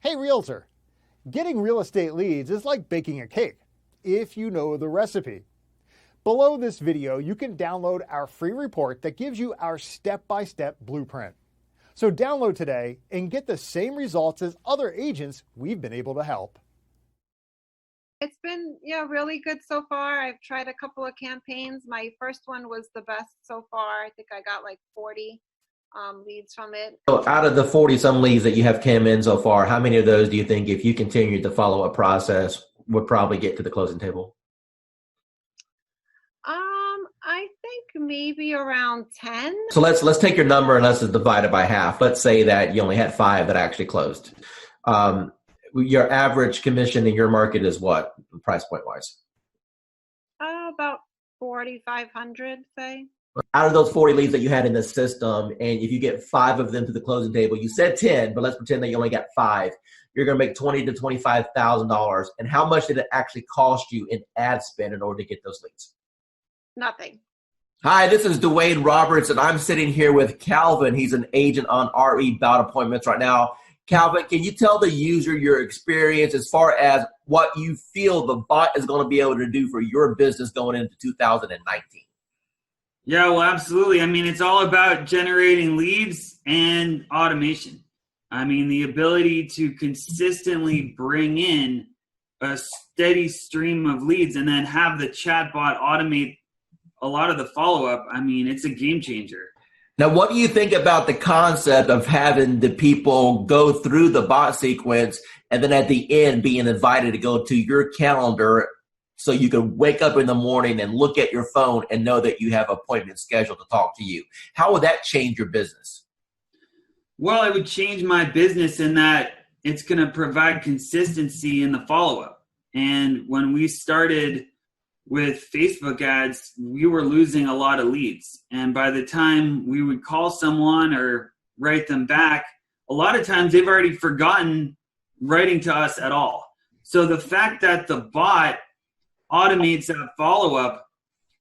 Hey Realtor, getting real estate leads is like baking a cake if you know the recipe. Below this video, you can download our free report that gives you our step-by-step blueprint. So download today and get the same results as other agents we've been able to help. It's been, really good so far. I've tried a couple of campaigns. My first one was the best so far. I think I got like 40 leads from it. So out of the 40 some leads that you have came in so far, how many of those do you think, if you continued the follow-up process, would probably get to the closing table? I think maybe around 10. So let's take your number and let's divide it by half. Let's say that you only had 5 that actually closed. Your average commission in your market is what, price point wise? About 4,500, say. Out of those 40 leads that you had in the system, and if you get 5 of them to the closing table, you said 10, but let's pretend that you only got 5. You're going to make $20,000 to $25,000. And how much did it actually cost you in ad spend in order to get those leads? Nothing. Hi, this is Dwayne Roberts, and I'm sitting here with Calvin. He's an agent on RE Bout Appointments right now. Calvin, can you tell the user your experience as far as what you feel the bot is going to be able to do for your business going into 2019? Yeah, well, absolutely. I mean, it's all about generating leads and automation. I mean, the ability to consistently bring in a steady stream of leads and then have the chatbot automate a lot of the follow-up. I mean, it's a game changer. Now, what do you think about the concept of having the people go through the bot sequence and then at the end being invited to go to your calendar so you can wake up in the morning and look at your phone and know that you have an appointment scheduled to talk to you? How would that change your business? Well, it would change my business in that it's going to provide consistency in the follow-up. And when we started with Facebook ads, we were losing a lot of leads. And by the time we would call someone or write them back, a lot of times they've already forgotten writing to us at all. So the fact that the bot automates that follow-up,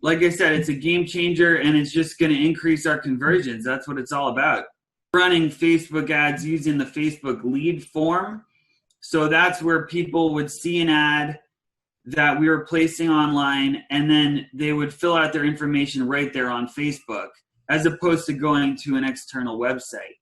like I said, it's a game changer, and it's just going to increase our conversions. That's what it's all about. Running Facebook ads using the Facebook lead form. So that's where people would see an ad that we were placing online, and then they would fill out their information right there on Facebook, as opposed to going to an external website.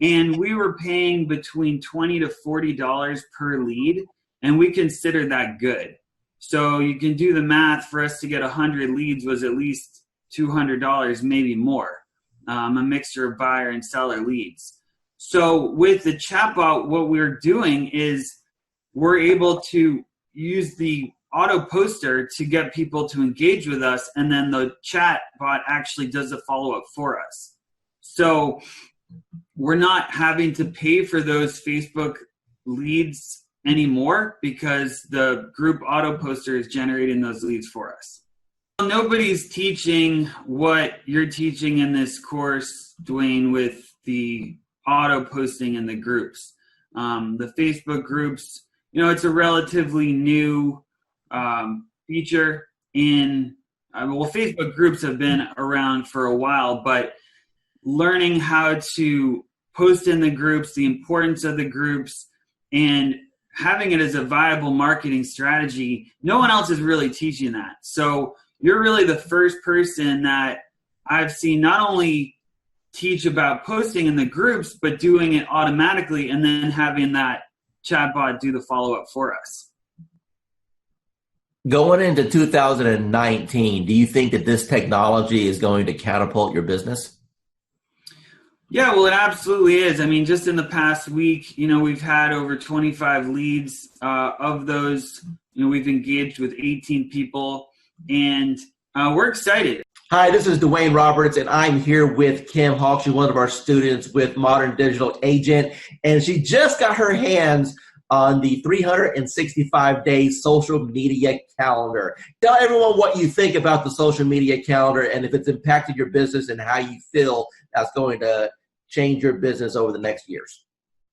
And we were paying between $20 to $40 per lead, and we considered that good. So you can do the math. For us to get 100 leads was at least $200, maybe more, a mixture of buyer and seller leads. So with the chatbot, what we're doing is we're able to use the auto poster to get people to engage with us, and then the chat bot actually does a follow-up for us. So we're not having to pay for those Facebook leads anymore because the group auto poster is generating those leads for us. Nobody's teaching what you're teaching in this course, Dwayne, with the auto posting in the groups. The Facebook groups, it's a relatively new feature in, Facebook groups have been around for a while, but learning how to post in the groups, the importance of the groups, and having it as a viable marketing strategy, no one else is really teaching that. So you're really the first person that I've seen not only teach about posting in the groups, but doing it automatically and then having that chatbot do the follow-up for us. Going into 2019, do you think that this technology is going to catapult your business? Yeah, well, it absolutely is. I mean, just in the past week, we've had over 25 leads. Of those, we've engaged with 18 people, and we're excited. Hi, this is Dwayne Roberts, and I'm here with Kim Hawk. She's one of our students with Modern Digital Agent, and she just got her hands on the 365-day social media calendar. Tell everyone what you think about the social media calendar and if it's impacted your business and how you feel that's going to change your business over the next years.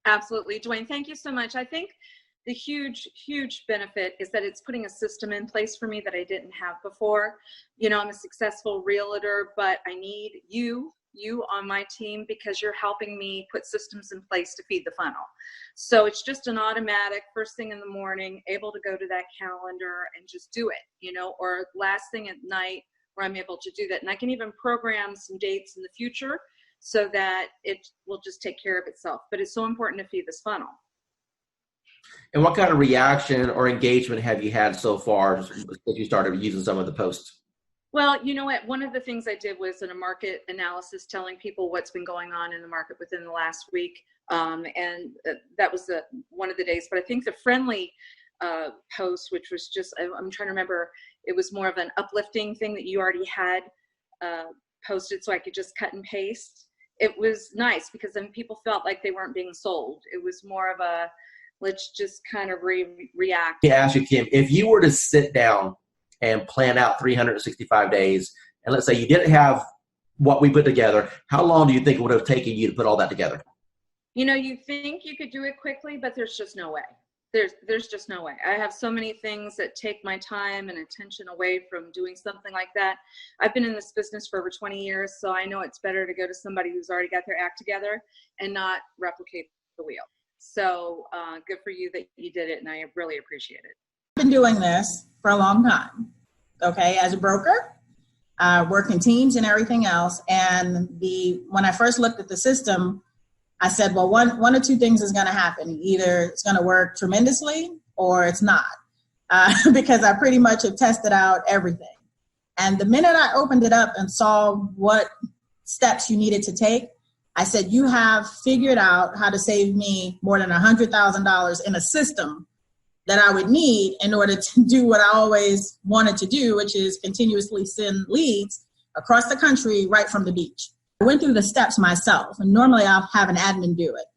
Absolutely, Dwayne. Thank you so much. I think the huge benefit is that it's putting a system in place for me that I didn't have before. I'm a successful realtor, but I need you, you on my team because you're helping me put systems in place to feed the funnel. So it's just an automatic first thing in the morning, able to go to that calendar and just do it, you know, or last thing at night where I'm able to do that. And I can even program some dates in the future so that it will just take care of itself. But it's so important to feed this funnel. And what kind of reaction or engagement have you had so far since you started using some of the posts? Well, you know what? One of the things I did was in a market analysis telling people what's been going on in the market within the last week. And that was one of the days. But I think the friendly post, which was just, I'm trying to remember, it was more of an uplifting thing that you already had posted so I could just cut and paste. It was nice because then people felt like they weren't being sold. It was more of a, let's just kind of react. Let me ask you, Kim, if you were to sit down and plan out 365 days, and let's say you didn't have what we put together, how long do you think it would have taken you to put all that together? You know, you think you could do it quickly, but there's just no way. There's just no way. I have so many things that take my time and attention away from doing something like that. I've been in this business for over 20 years, so I know it's better to go to somebody who's already got their act together and not replicate the wheel. So good for you that you did it, and I really appreciate it. I've been doing this for a long time, okay, as a broker, working teams and everything else. And when I first looked at the system, I said, well, one or two things is going to happen. Either it's going to work tremendously or it's not, because I pretty much have tested out everything. And the minute I opened it up and saw what steps you needed to take, I said, you have figured out how to save me more than $100,000 in a system that I would need in order to do what I always wanted to do, which is continuously send leads across the country right from the beach. I went through the steps myself, and normally I'll have an admin do it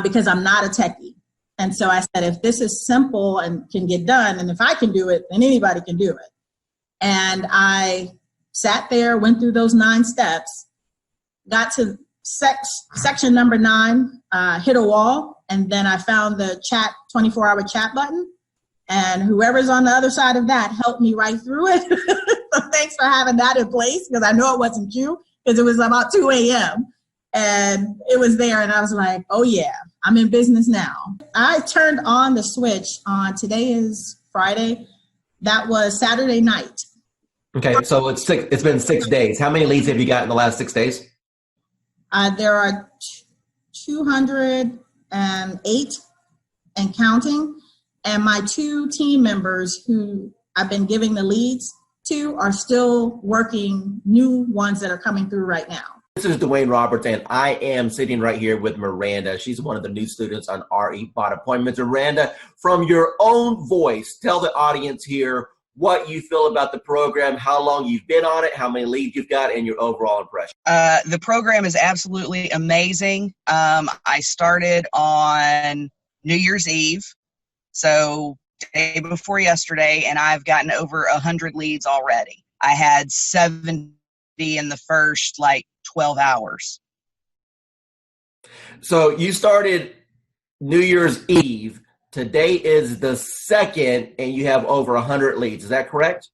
because I'm not a techie. And so I said, if this is simple and can get done, and if I can do it, then anybody can do it. And I sat there, went through those 9 steps, got to section number 9, hit a wall, and then I found the 24-hour chat button, and whoever's on the other side of that helped me right through it. So thanks for having that in place, because I know it wasn't you, because it was about 2 a.m. and it was there, and I was like, oh yeah, I'm in business now. I turned on the switch on, today is Friday, that was Saturday night. Okay, so it's been 6 days. How many leads have you got in the last 6 days? There are 208 and counting, and my 2 team members who I've been giving the leads to are still working new ones that are coming through right now. This is Dwayne Roberts, and I am sitting right here with Miranda. She's one of the new students on RE Bot Appointments. Miranda, from your own voice, tell the audience here what you feel about the program, how long you've been on it, how many leads you've got, and your overall impression. The program is absolutely amazing. I started on New Year's Eve, so day before yesterday, and I've gotten over 100 leads already. I had 70 in the first 12 hours. So you started New Year's Eve. Today is the 2nd, and you have over 100 leads. Is that correct?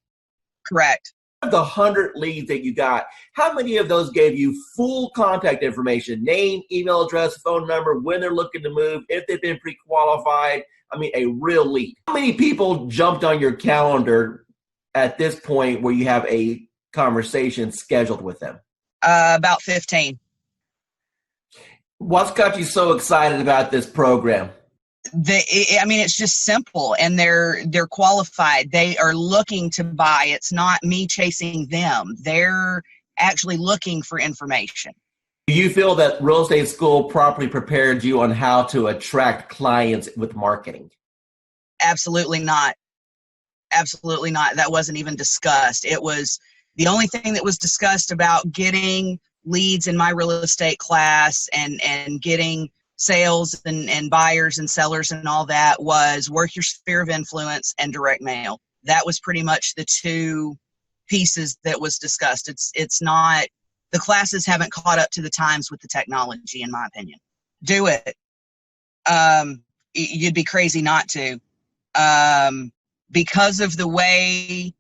Correct. Of the 100 leads that you got, how many of those gave you full contact information, name, email address, phone number, when they're looking to move, if they've been pre-qualified? I mean, a real lead. How many people jumped on your calendar at this point where you have a conversation scheduled with them? About 15. What's got you so excited about this program? It's just simple, and they're qualified. They are looking to buy. It's not me chasing them. They're actually looking for information. Do you feel that real estate school properly prepared you on how to attract clients with marketing? Absolutely not. Absolutely not. That wasn't even discussed. It was the only thing that was discussed about getting leads in my real estate class and getting sales and buyers and sellers and all that was work your sphere of influence and direct mail. That was pretty much the 2 pieces that was discussed. It's not, the classes haven't caught up to the times with the technology, in my opinion. Do it. You'd be crazy not to. Because of the way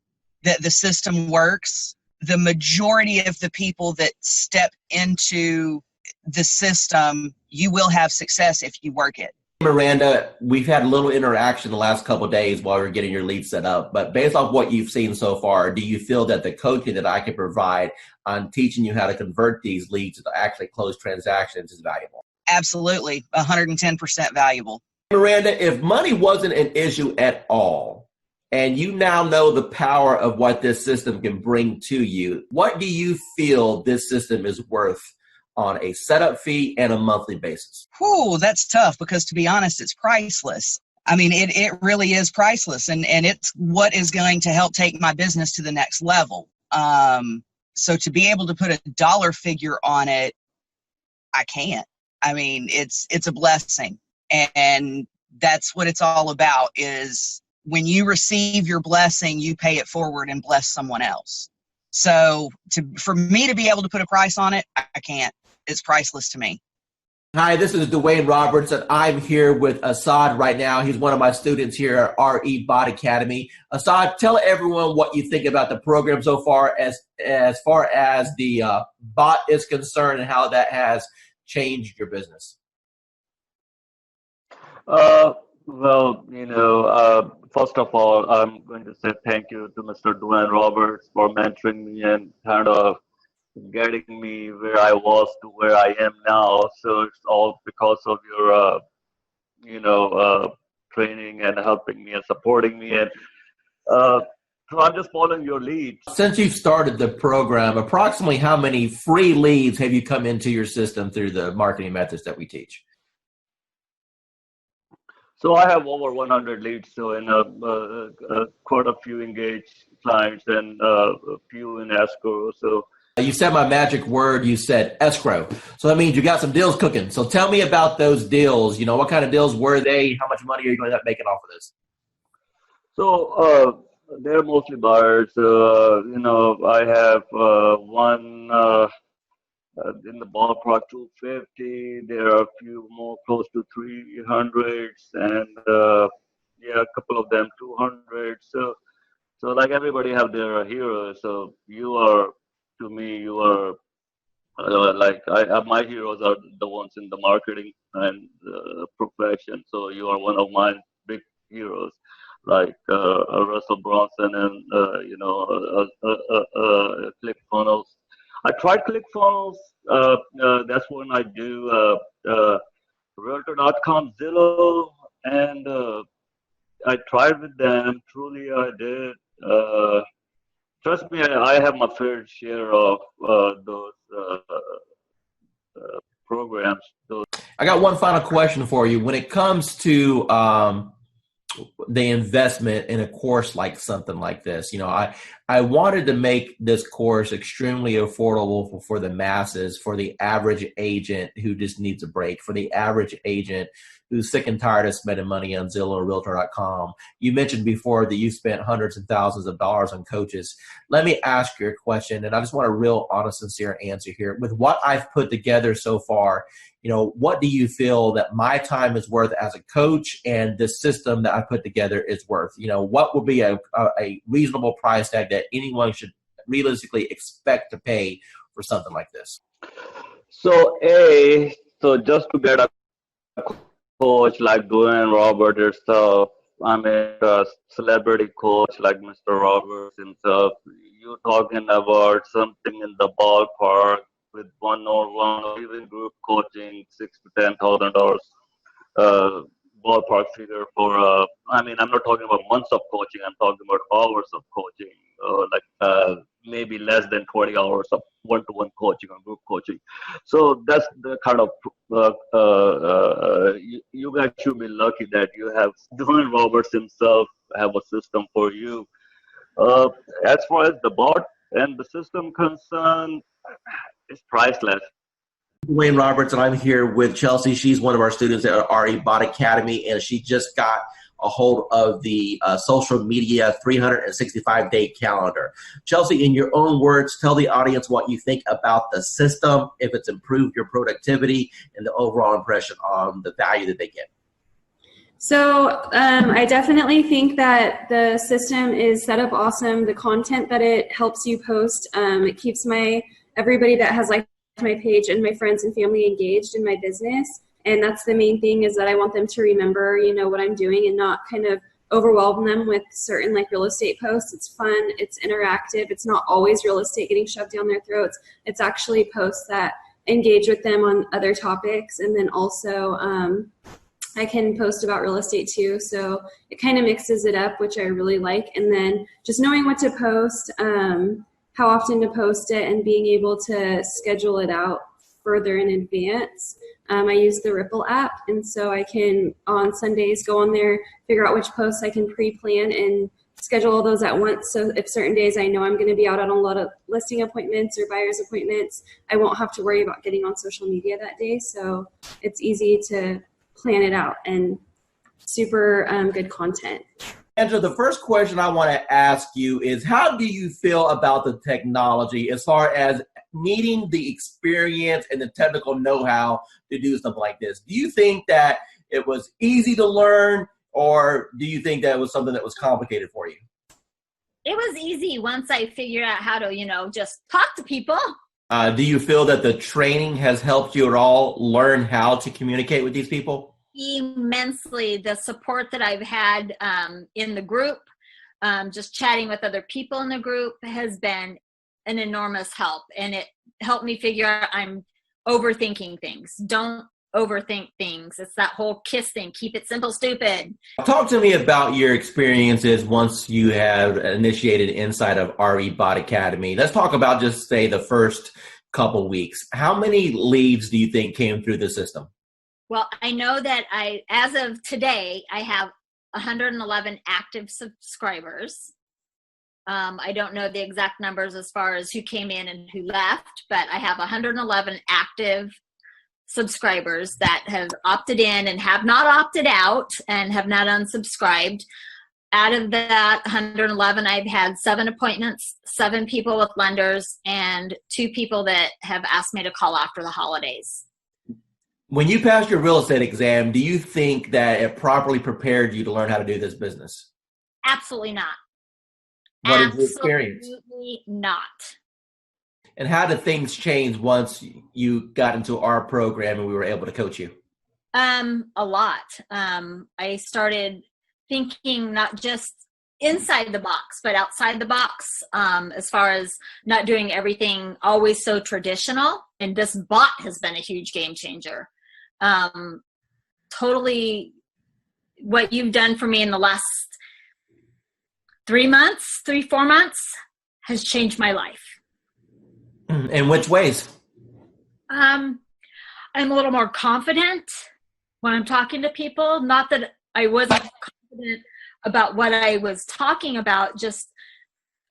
that the system works, the majority of the people that step into the system, you will have success if you work it. Miranda, we've had a little interaction the last couple of days while we're getting your lead set up, but based off what you've seen so far, do you feel that the coaching that I can provide on teaching you how to convert these leads to actually close transactions is valuable? Absolutely, 110% valuable. Miranda, if money wasn't an issue at all, and you now know the power of what this system can bring to you, what do you feel this system is worth on a setup fee and a monthly basis? Whew, that's tough because, to be honest, it's priceless. I mean, it really is priceless, and it's what is going to help take my business to the next level. So to be able to put a dollar figure on it, I can't. I mean, it's a blessing, and that's what it's all about, is when you receive your blessing, you pay it forward and bless someone else. So for me to be able to put a price on it, I can't. It's priceless to me. Hi, this is Dwayne Roberts, and I'm here with Assad right now. He's one of my students here at RE Bot Academy. Assad, tell everyone what you think about the program so far as the bot is concerned and how that has changed your business. Well, first of all, I'm going to say thank you to Mr. Dwayne Roberts for mentoring me and kind of getting me where I was to where I am now. So it's all because of your, training and helping me and supporting me. And so I'm just following your lead. Since you've started the program, approximately how many free leads have you come into your system through the marketing methods that we teach? So I have over 100 leads, so in quite a few engaged clients and a few in escrow. So you said my magic word, you said escrow. So that means you got some deals cooking. So tell me about those deals. What kind of deals were they? How much money are you going to end up making off of this? So they're mostly buyers. I have one in the ballpark 250. There are a few more close to 300s, and a couple of them 200. So like everybody have their heroes. So to me, you are my heroes are the ones in the marketing and profession. So you are one of my big heroes, like Russell Brunson and ClickFunnels. I tried ClickFunnels. That's when I do Realtor.com, Zillow, and I tried with them. Truly, I did. Trust me, I have my fair share of those programs. I got one final question for you. When it comes to the investment in a course like something like this, I wanted to make this course extremely affordable for the masses, for the average agent who just needs a break, for the average agent who's sick and tired of spending money on Zillow or Realtor.com. You mentioned before that you spent hundreds and thousands of dollars on coaches. Let me ask you a question, and I just want a real honest, sincere answer here. With what I've put together so far, what do you feel that my time is worth as a coach and the system that I put together is worth? What would be a reasonable price tag that anyone should realistically expect to pay for something like this? So just to get a coach like Dwayne Roberts himself, a celebrity coach like Mr. Roberts himself, you're talking about something in the ballpark with one-on-one or even group coaching, $6,000 to $10,000 ballpark figure for. I'm not talking about months of coaching. I'm talking about hours of coaching, maybe less than 20 hours of one-to-one coaching or group coaching. So that's the kind of you guys should be lucky that you have Dwayne Roberts himself have a system for you. As far as the bot and the system concerned, it's priceless. Dwayne Roberts, and I'm here with Chelsea. She's one of our students at RE Bot Academy, and she just got a hold of the social media 365-day calendar. Chelsea, in your own words, tell the audience what you think about the system, if it's improved your productivity, and the overall impression on the value that they get. So I definitely think that the system is set up awesome. The content that it helps you post, it keeps everybody that has liked my page and my friends and family engaged in my business. And that's the main thing, is that I want them to remember, what I'm doing and not kind of overwhelm them with certain like real estate posts. It's fun, it's interactive, it's not always real estate getting shoved down their throats. It's actually posts that engage with them on other topics. And then also I can post about real estate too. So it kind of mixes it up, which I really like. And then just knowing what to post, how often to post it, and being able to schedule it out further in advance. I use the Ripple app, and so I can, on Sundays, go on there, figure out which posts I can pre-plan and schedule all those at once. So if certain days I know I'm going to be out on a lot of listing appointments or buyer's appointments, I won't have to worry about getting on social media that day. So it's easy to plan it out, and super good content. Angela, the first question I want to ask you is, how do you feel about the technology as far as needing the experience and the technical know-how to do something like this? Do you think that it was easy to learn, or do you think that it was something that was complicated for you? It was easy once I figured out how to, just talk to people. Do you feel that the training has helped you at all learn how to communicate with these people? Immensely. The support that I've had in the group, just chatting with other people in the group, has been an enormous help. And it helped me figure out I'm overthinking things. Don't overthink things. It's that whole KISS thing. Keep it simple, stupid. Talk to me about your experiences once you have initiated inside of RE Bot Academy. Let's talk about just say the first couple weeks. How many leads do you think came through the system? Well, I know that as of today, I have 111 active subscribers. I don't know the exact numbers as far as who came in and who left, but I have 111 active subscribers that have opted in and have not opted out and have not unsubscribed. Out of that 111, I've had 7 appointments, 7 people with lenders, and 2 people that have asked me to call after the holidays. When you passed your real estate exam, do you think that it properly prepared you to learn how to do this business? Absolutely not. What is the experience? Absolutely not. And how did things change once you got into our program and we were able to coach you? A lot. I started thinking not just inside the box, but outside the box, as far as not doing everything always so traditional. And this bot has been a huge game changer. Totally what you've done for me in the last 4 months has changed my life. In which ways? I'm a little more confident when I'm talking to people. Not that I wasn't confident about what I was talking about, just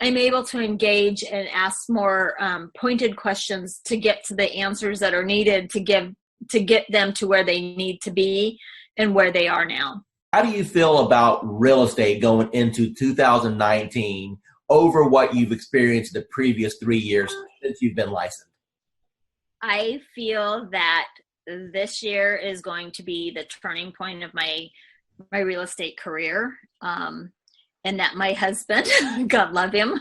I'm able to engage and ask more pointed questions to get to the answers that are needed to get them to where they need to be and where they are now. How do you feel about real estate going into 2019 over what you've experienced the previous 3 years since you've been licensed? I feel that this year is going to be the turning point of my real estate career, and that my husband, God love him,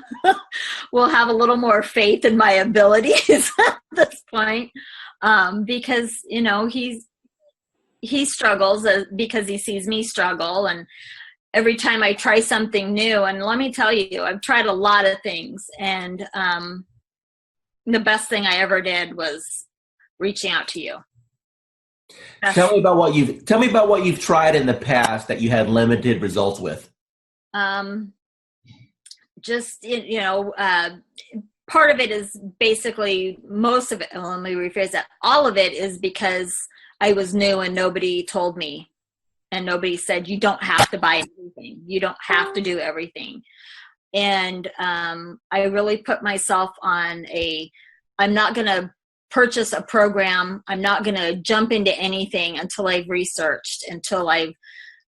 will have a little more faith in my abilities at this point, because he struggles because he sees me struggle, and every time I try something new, and let me tell you, I've tried a lot of things, and the best thing I ever did was reaching out to you. Tell me about what you've tried in the past that you had limited results with. Part of it is basically, most of it, let me rephrase that, all of it is because I was new and nobody told me, and nobody said, you don't have to buy everything. You don't have to do everything. And I really put myself on I'm not going to purchase a program. I'm not going to jump into anything until I've researched, until I've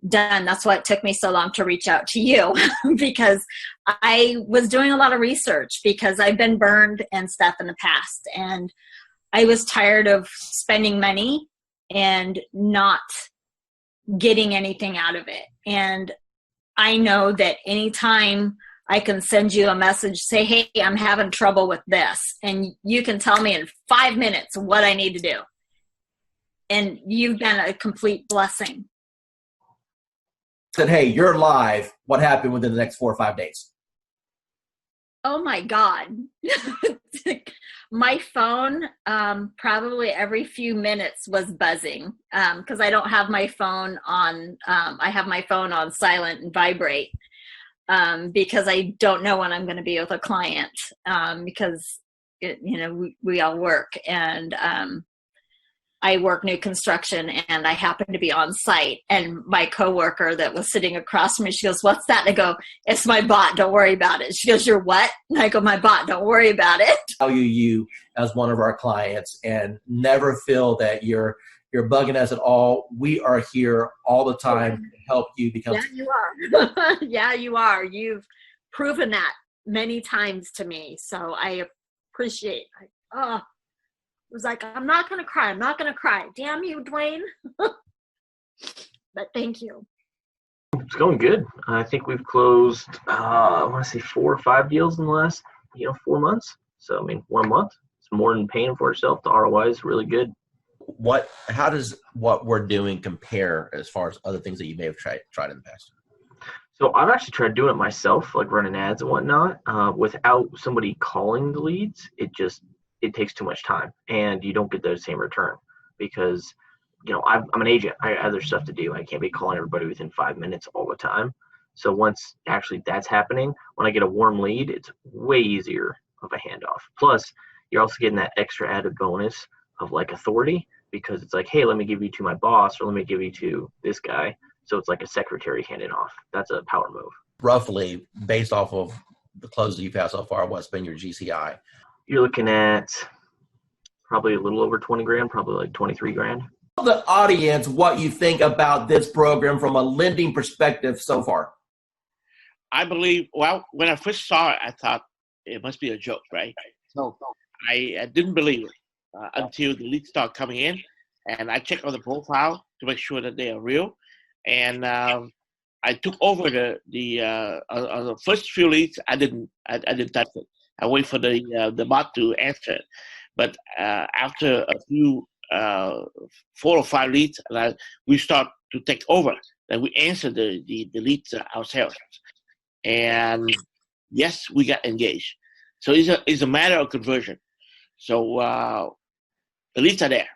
done. That's why it took me so long to reach out to you, because I was doing a lot of research, because I've been burned and stuff in the past. And I was tired of spending money and not getting anything out of it. And I know that anytime I can send you a message, say, hey, I'm having trouble with this, and you can tell me in 5 minutes what I need to do. And you've been a complete blessing. Said, hey, you're live. What happened within the next 4 or 5 days? Oh my God. My phone, probably every few minutes was buzzing, because I don't have my phone on, I have my phone on silent and vibrate, because I don't know when I'm going to be with a client, because we all work, and I work new construction, and I happen to be on site, and my coworker that was sitting across from me, she goes, what's that? And I go, it's my bot. Don't worry about it. She goes, you're what? And I go, my bot. Don't worry about it. Value you as one of our clients, and never feel that you're bugging us at all. We are here all the time to help you become. Yeah, you are. Yeah, you are. You've proven that many times to me. So I appreciate it. It was like, I'm not going to cry. I'm not going to cry. Damn you, Dwayne. But thank you. It's going good. I think we've closed, I want to say 4 or 5 deals in the last, 4 months. So, 1 month, it's more than paying for itself. The ROI is really good. How does what we're doing compare as far as other things that you may have tried in the past? So I've actually tried doing it myself, like running ads and whatnot, without somebody calling the leads. It takes too much time, and you don't get the same return because, I'm an agent. I have other stuff to do. I can't be calling everybody within 5 minutes all the time. So once actually that's happening, when I get a warm lead, it's way easier of a handoff. Plus, you're also getting that extra added bonus of like authority, because it's like, hey, let me give you to my boss, or let me give you to this guy. So it's like a secretary handing off. That's a power move. Roughly, based off of the closes you've had so far, what's been your GCI? You're looking at probably a little over 20 grand, probably like 23 grand. Tell the audience what you think about this program from a lending perspective so far. I believe, when I first saw it, I thought it must be a joke, right? So I didn't believe it until the leads start coming in, and I checked on the profile to make sure that they are real. And I took over the first few leads. I didn't touch it. I wait for the bot to answer it. But after a few 4 or 5 leads, we start to take over. Then we answer the leads ourselves. And yes, we got engaged. So it's a matter of conversion. So the leads are there.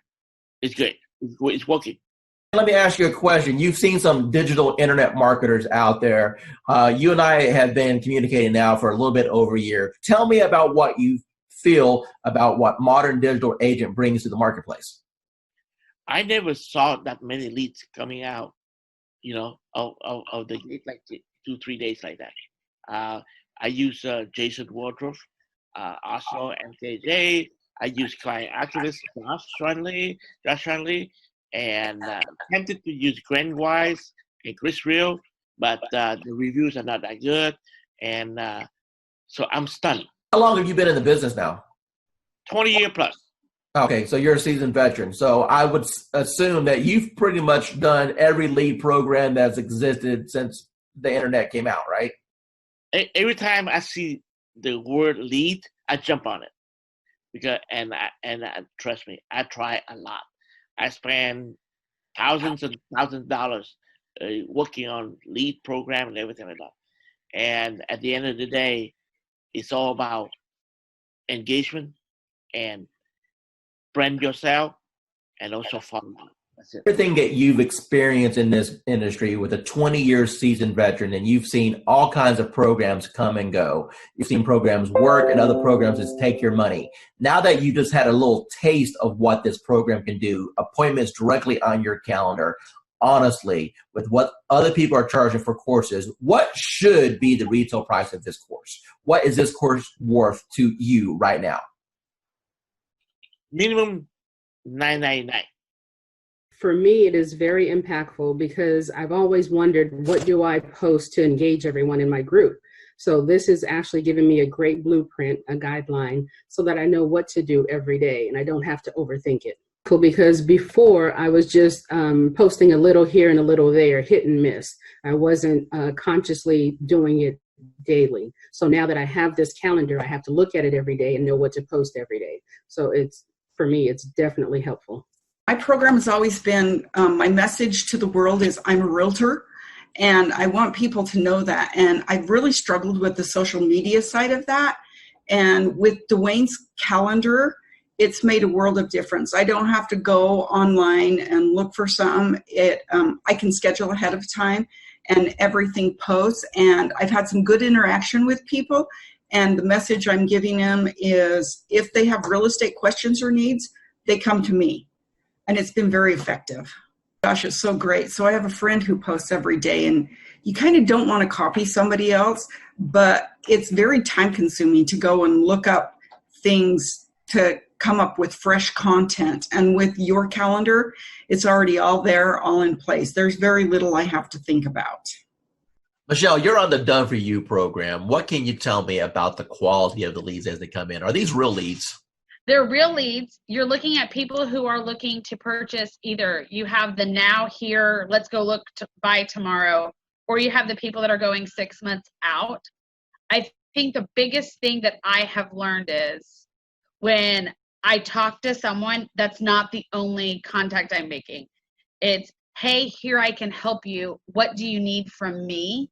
It's good. It's working. Let me ask you a question. You've seen some digital internet marketers out there. You and I have been communicating now for a little bit over a year. Tell me about what you feel about what Modern Digital Agent brings to the marketplace. I never saw that many leads coming out, of the like 2-3 days like that. I use Jason Wardrobe, also MKJ. I use Client Activist, Josh Shanley, and tempted to use Grant Wise and Chris Real, but the reviews are not that good, and so I'm stunned. How long have you been in the business now? 20 years plus. Okay, so you're a seasoned veteran. So I would assume that you've pretty much done every lead program that's existed since the internet came out, right? Every time I see the word lead, I jump on it, because trust me, I try a lot. I spend thousands and thousands of dollars working on lead program and everything like that. And at the end of the day, it's all about engagement and brand yourself, and also follow up. That's it. Everything that you've experienced in this industry with a 20-year seasoned veteran, and you've seen all kinds of programs come and go. You've seen programs work and other programs just take your money. Now that you just had a little taste of what this program can do, appointments directly on your calendar, honestly, with what other people are charging for courses, what should be the retail price of this course? What is this course worth to you right now? Minimum $9.99. For me, it is very impactful because I've always wondered, what do I post to engage everyone in my group? So this is actually giving me a great blueprint, a guideline, so that I know what to do every day and I don't have to overthink it. because before I was just posting a little here and a little there, hit and miss. I wasn't consciously doing it daily. So now that I have this calendar, I have to look at it every day and know what to post every day. So for me, it's definitely helpful. My program has always been, my message to the world is I'm a realtor, and I want people to know that. And I've really struggled with the social media side of that. And with Dwayne's calendar, it's made a world of difference. I don't have to go online and look for something. I can schedule ahead of time and everything posts. And I've had some good interaction with people. And the message I'm giving them is if they have real estate questions or needs, they come to me. And it's been very effective. Gosh, it's so great. So I have a friend who posts every day, and you kind of don't want to copy somebody else, but it's very time consuming to go and look up things to come up with fresh content. And with your calendar, it's already all there, all in place. There's very little I have to think about. Michelle, you're on the Done For You program. What can you tell me about the quality of the leads as they come in? Are these real leads? They're real leads. You're looking at people who are looking to purchase. Either you have the now, here, let's go look to buy tomorrow, or you have the people that are going 6 months out. I think the biggest thing that I have learned is when I talk to someone, that's not the only contact I'm making. It's, hey, here I can help you. What do you need from me?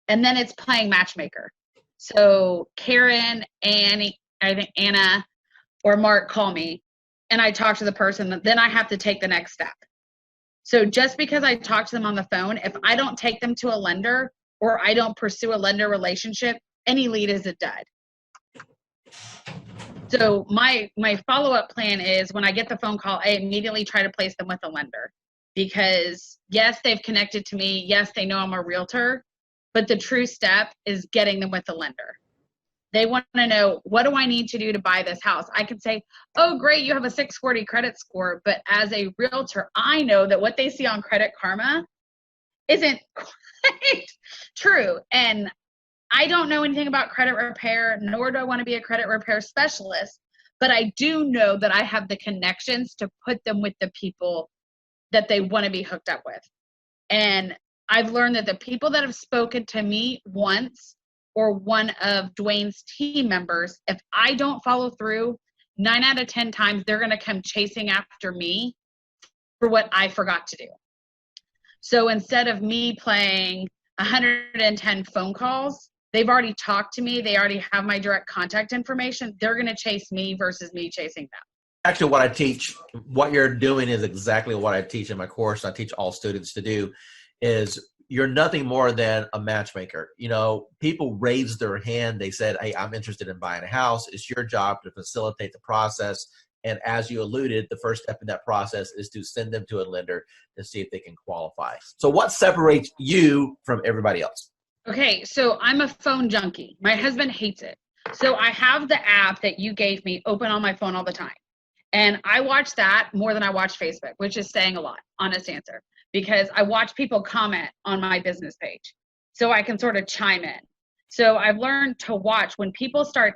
And then it's playing matchmaker. So Karen, Annie, I think Anna, or Mark call me, and I talk to the person, then I have to take the next step. So just because I talk to them on the phone, if I don't take them to a lender or I don't pursue a lender relationship, any lead is a dud. So my follow-up plan is when I get the phone call, I immediately try to place them with a lender, because yes, they've connected to me. Yes, they know I'm a realtor, but the true step is getting them with a lender. They want to know, what do I need to do to buy this house? I can say, oh, great, you have a 640 credit score. But as a realtor, I know that what they see on Credit Karma isn't quite true. And I don't know anything about credit repair, nor do I want to be a credit repair specialist. But I do know that I have the connections to put them with the people that they want to be hooked up with. And I've learned that the people that have spoken to me once, or one of Dwayne's team members, if I don't follow through, 9 out of 10 times, they're going to come chasing after me for what I forgot to do. So instead of me playing 110 phone calls, they've already talked to me. They already have my direct contact information. They're going to chase me versus me chasing them. Actually, what I teach, what you're doing is exactly what I teach in my course. I teach all students to do is you're nothing more than a matchmaker. You know, people raised their hand. They said, hey, I'm interested in buying a house. It's your job to facilitate the process. And as you alluded, the first step in that process is to send them to a lender to see if they can qualify. So what separates you from everybody else? Okay, so I'm a phone junkie. My husband hates it. So I have the app that you gave me open on my phone all the time. And I watch that more than I watch Facebook, which is saying a lot, honest answer. Because I watch people comment on my business page so I can sort of chime in. So I've learned to watch when people start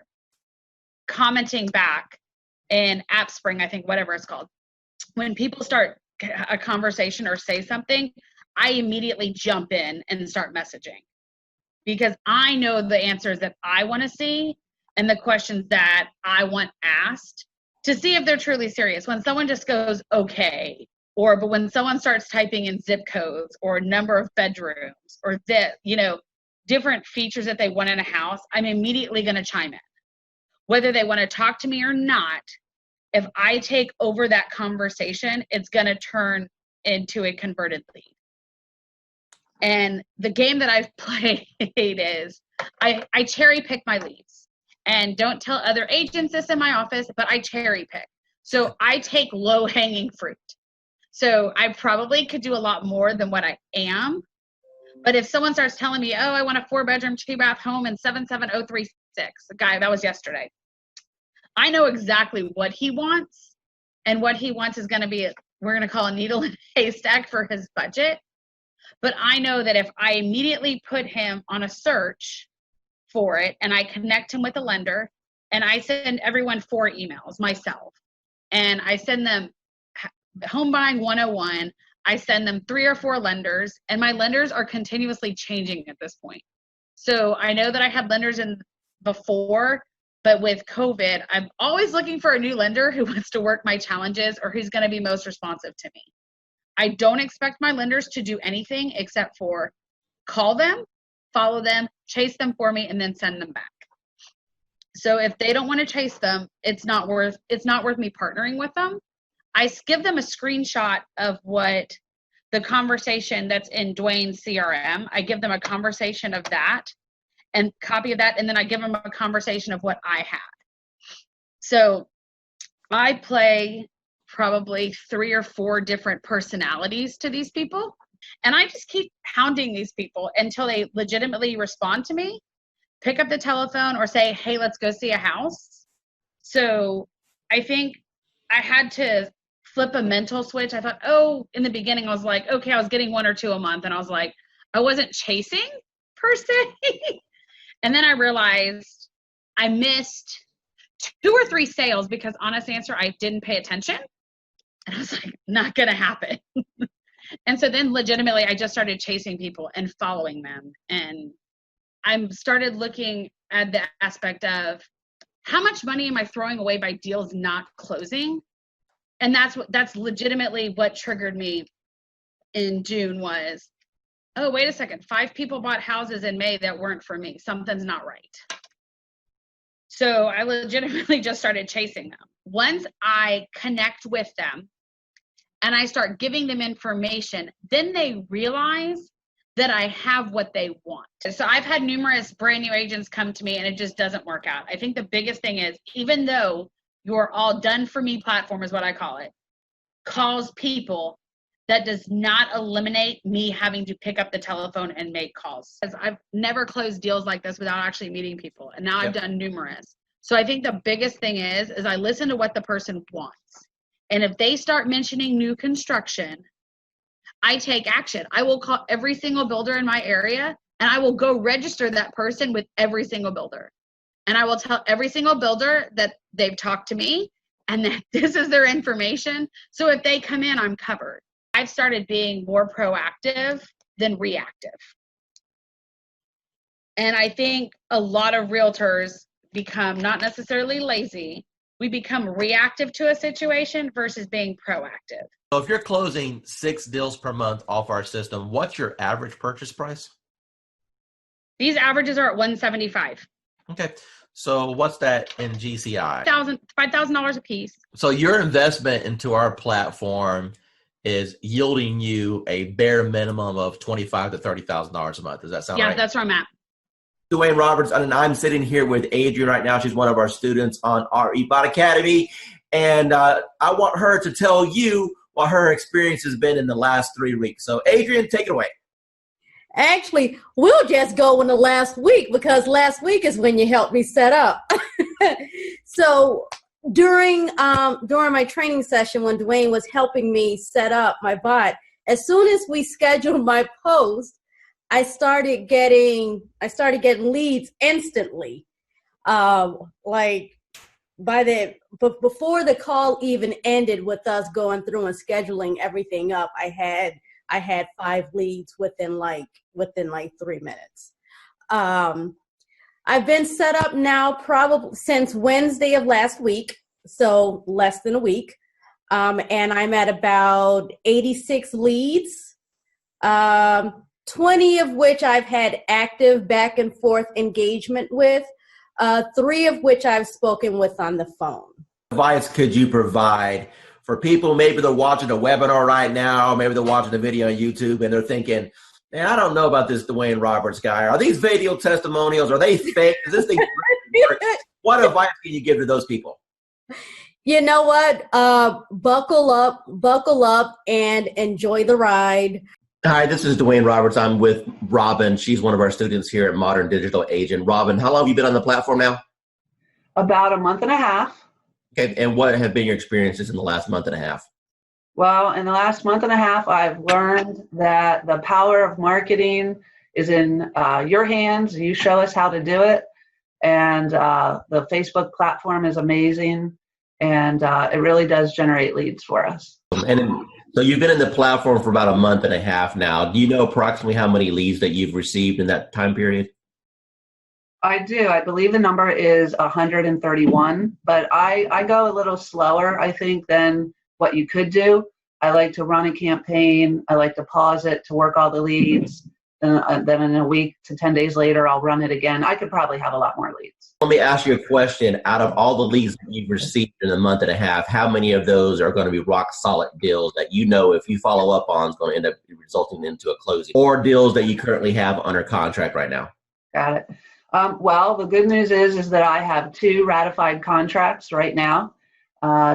commenting back in AppSpring, I think, whatever it's called. When people start a conversation or say something, I immediately jump in and start messaging, because I know the answers that I want to see and the questions that I want asked to see if they're truly serious. When someone just goes, okay, but when someone starts typing in zip codes or number of bedrooms or different features that they want in a house, I'm immediately going to chime in. Whether they want to talk to me or not, if I take over that conversation, it's going to turn into a converted lead. And the game that I've played is I cherry pick my leads. And don't tell other agents this in my office, but I cherry pick. So I take low-hanging fruit. So I probably could do a lot more than what I am. But if someone starts telling me, oh, I want a 4-bedroom, 2-bath home in 77036, the guy, that was yesterday, I know exactly what he wants. And what he wants is going to be, we're going to call a needle in a haystack for his budget. But I know that if I immediately put him on a search for it and I connect him with a lender, and I send everyone 4 emails myself, and I send them Home Buying 101. I send them 3 or 4 lenders, and my lenders are continuously changing at this point. So I know that I had lenders in before, but with COVID, I'm always looking for a new lender who wants to work my challenges or who's going to be most responsive to me. I don't expect my lenders to do anything except for call them, follow them, chase them for me, and then send them back. So if they don't want to chase them, it's not worth me partnering with them. I give them a screenshot of what the conversation that's in Dwayne's CRM. I give them a conversation of that and copy of that, and then I give them a conversation of what I had. So I play probably 3 or 4 different personalities to these people, and I just keep hounding these people until they legitimately respond to me, pick up the telephone, or say, hey, let's go see a house. So I think I had to flip a mental switch. I thought, in the beginning, I was like, okay, I was getting 1 or 2 a month. And I was like, I wasn't chasing per se. And then I realized I missed 2 or 3 sales because, honest answer, I didn't pay attention. And I was like, not going to happen. And so then legitimately, I just started chasing people and following them. And I started looking at the aspect of how much money am I throwing away by deals not closing? And that's legitimately what triggered me in June was, oh, wait a second, 5 people bought houses in May that weren't for me. Something's not right. So I legitimately just started chasing them. Once I connect with them and I start giving them information, then they realize that I have what they want. So I've had numerous brand new agents come to me and it just doesn't work out. I think the biggest thing is, even though your all done for me platform is what I call it, calls people, that does not eliminate me having to pick up the telephone and make calls. Because I've never closed deals like this without actually meeting people. And now I've done numerous. So I think the biggest thing is I listen to what the person wants. And if they start mentioning new construction, I take action. I will call every single builder in my area and I will go register that person with every single builder. And I will tell every single builder that they've talked to me and that this is their information. So if they come in, I'm covered. I've started being more proactive than reactive. And I think a lot of realtors become not necessarily lazy. We become reactive to a situation versus being proactive. So if you're closing 6 deals per month off our system, what's your average purchase price? These averages are at $175. Okay. So what's that in GCI? $5,000 a piece. So your investment into our platform is yielding you a bare minimum of $25,000 to $30,000 a month. Does that sound right? Yeah, that's where I'm at. Dwayne Roberts, and I'm sitting here with Adrienne right now. She's one of our students on our eBot Academy. And I want her to tell you what her experience has been in the last 3 weeks. So Adrienne, take it away. Actually, we'll just go in the last week because last week is when you helped me set up. So during my training session when Dwayne was helping me set up my bot, as soon as we scheduled my post, I started getting leads instantly. Like before the call even ended with us going through and scheduling everything up, I had 5 leads within like 3 minutes. I've been set up now probably since Wednesday of last week, so less than a week. And I'm at about 86 leads, 20 of which I've had active back and forth engagement with, 3 of which I've spoken with on the phone. What advice could you provide for people? Maybe they're watching a webinar right now, maybe they're watching a video on YouTube and they're thinking, man, I don't know about this Dwayne Roberts guy. Are these video testimonials? Are they fake? Is this thing What advice can you give to those people? You know what? Buckle up and enjoy the ride. Hi, this is Dwayne Roberts. I'm with Robin. She's one of our students here at Modern Digital Agent. Robin, how long have you been on the platform now? About a month and a half. Okay, and what have been your experiences in the last month and a half? Well, in the last month and a half, I've learned that the power of marketing is in your hands. You show us how to do it. And the Facebook platform is amazing. And it really does generate leads for us. And then, so you've been in the platform for about a month and a half now. Do you know approximately how many leads that you've received in that time period? I do. I believe the number is 131, but I go a little slower, I think, than what you could do. I like to run a campaign. I like to pause it to work all the leads. Then in a week to 10 days later, I'll run it again. I could probably have a lot more leads. Let me ask you a question. Out of all the leads that you've received in a month and a half, how many of those are going to be rock solid deals that you know if you follow up on is going to end up resulting into a closing, or deals that you currently have under contract right now? Got it. Well, the good news is that I have 2 ratified contracts right now.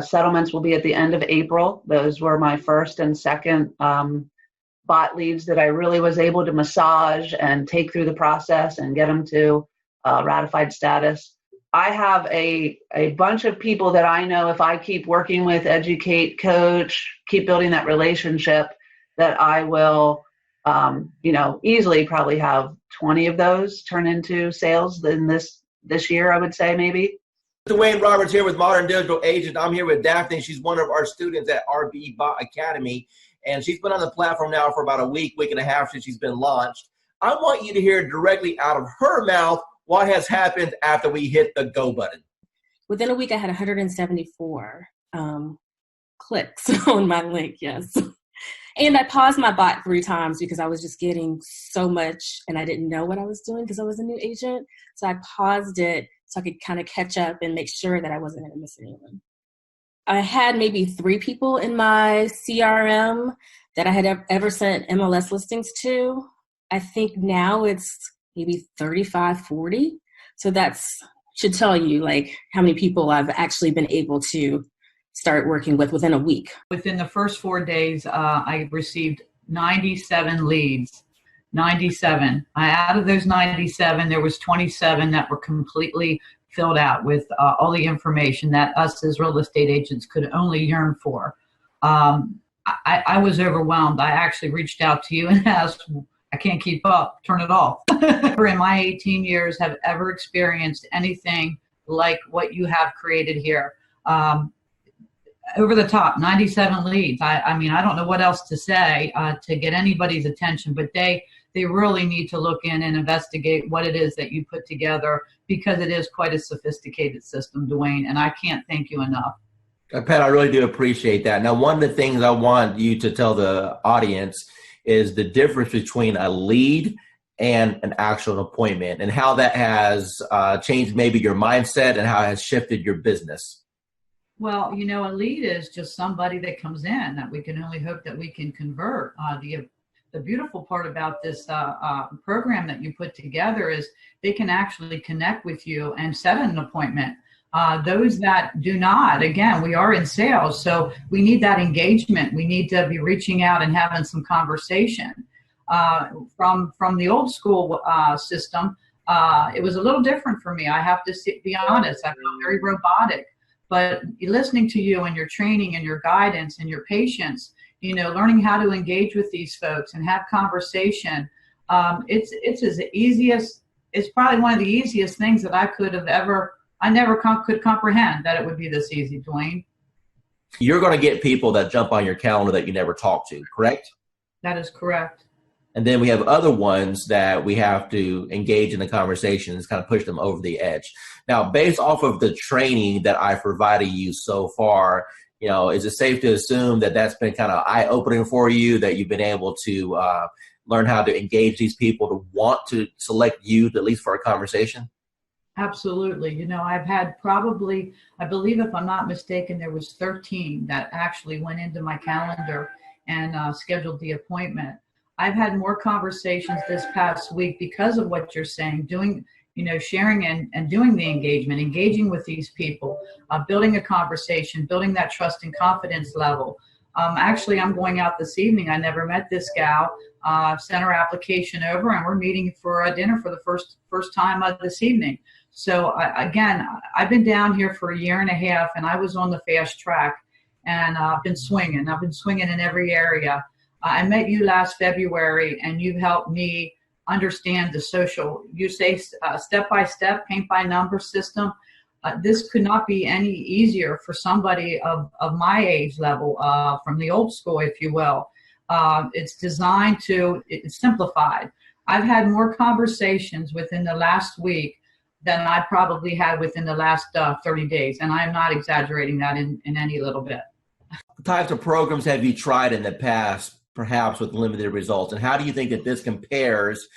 Settlements will be at the end of April. Those were my first and second bot leads that I really was able to massage and take through the process and get them to ratified status. I have a bunch of people that I know if I keep working with, educate, coach, keep building that relationship, that I will easily probably have 20 of those turn into sales in this year, I would say, maybe. Dwayne Roberts here with Modern Digital Agent. I'm here with Daphne. She's one of our students at RB Bot Academy, and she's been on the platform now for about a week and a half since she's been launched. I want you to hear directly out of her mouth what has happened after we hit the go button. Within a week, I had 174 clicks on my link, yes. And I paused my bot 3 times because I was just getting so much and I didn't know what I was doing because I was a new agent. So I paused it so I could kind of catch up and make sure that I wasn't going to miss anyone. I had maybe 3 people in my CRM that I had ever sent MLS listings to. I think now it's maybe 35, 40. So that's should tell you like how many people I've actually been able to start working with within a week. Within the first 4 days, I received 97 leads. 97. Out of those 97, there was 27 that were completely filled out with all the information that us as real estate agents could only yearn for. I was overwhelmed. I actually reached out to you and asked, I can't keep up, turn it off. Never in my 18 years have ever experienced anything like what you have created here. Over the top, 97 leads. I mean, I don't know what else to say to get anybody's attention, but they really need to look in and investigate what it is that you put together, because it is quite a sophisticated system, Dwayne, and I can't thank you enough. Pat, I really do appreciate that. Now, one of the things I want you to tell the audience is the difference between a lead and an actual appointment, and how that has changed maybe your mindset and how it has shifted your business. Well, you know, a lead is just somebody that comes in that we can only hope that we can convert. The beautiful part about this program that you put together is they can actually connect with you and set an appointment. Those that do not, again, we are in sales, so we need that engagement. We need to be reaching out and having some conversation. From the old school system, it was a little different for me. I have to be honest. I felt very robotic. But listening to you and your training and your guidance and your patience, you know, learning how to engage with these folks and have conversation, it's as easiest. It's probably one of the easiest things that I could have ever. I never could comprehend that it would be this easy, Dwayne. You're going to get people that jump on your calendar that you never talk to, correct? That is correct. And then we have other ones that we have to engage in the conversations, kind of push them over the edge. Now, based off of the training that I've provided you so far, you know, is it safe to assume that that's been kind of eye-opening for you, that you've been able to learn how to engage these people to want to select you, at least for a conversation? Absolutely. You know, I've had probably, I believe if I'm not mistaken, there was 13 that actually went into my calendar and scheduled the appointment. I've had more conversations this past week because of what you're saying, doing, you know, sharing and doing the engagement, engaging with these people, building a conversation, building that trust and confidence level. Actually, I'm going out this evening. I never met this gal. Sent her application over, and we're meeting for a dinner for the first time this evening. So again, I've been down here for 1.5 years, and I was on the fast track, and I've been swinging. I've been swinging in every area. I met you last February, and you've helped me understand the social, you say step-by-step, paint-by-number system. This could not be any easier for somebody of my age level, from the old school, if you will. It's designed to, it's simplified. I've had more conversations within the last week than I probably had within the last 30 days. And I am not exaggerating that in any little bit. What types of programs have you tried in the past, perhaps with limited results? And how do you think that this compares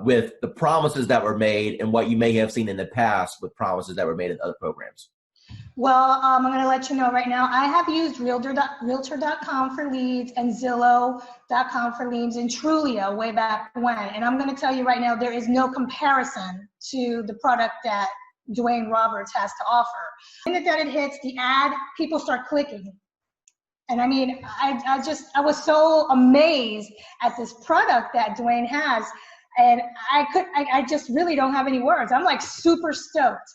with the promises that were made and what you may have seen in the past with promises that were made in other programs? Well, I'm going to let you know right now, I have used Realtor.com for leads and Zillow.com for leads and Trulia way back when. And I'm going to tell you right now, there is no comparison to the product that Dwayne Roberts has to offer. The minute that it hits the ad, people start clicking. And I mean, I was so amazed at this product that Dwayne has. And I just really don't have any words. I'm like super stoked.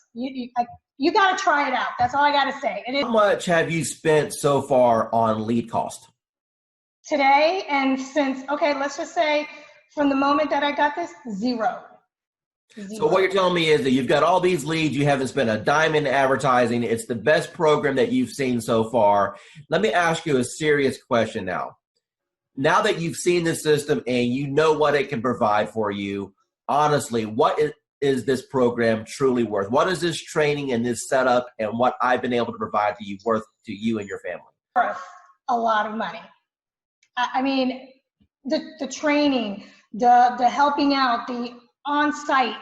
You got to try it out. That's all I got to say. How much have you spent so far on lead cost? Today and since, okay, let's just say from the moment that I got this, zero. So what you're telling me is that you've got all these leads, you haven't spent a dime in advertising. It's the best program that you've seen so far. Let me ask you a serious question now. Now that you've seen the system and you know what it can provide for you, honestly, what is this program truly worth? What is this training and this setup and what I've been able to provide to you worth to you and your family? Worth a lot of money. I mean, the training, the helping out, the on-site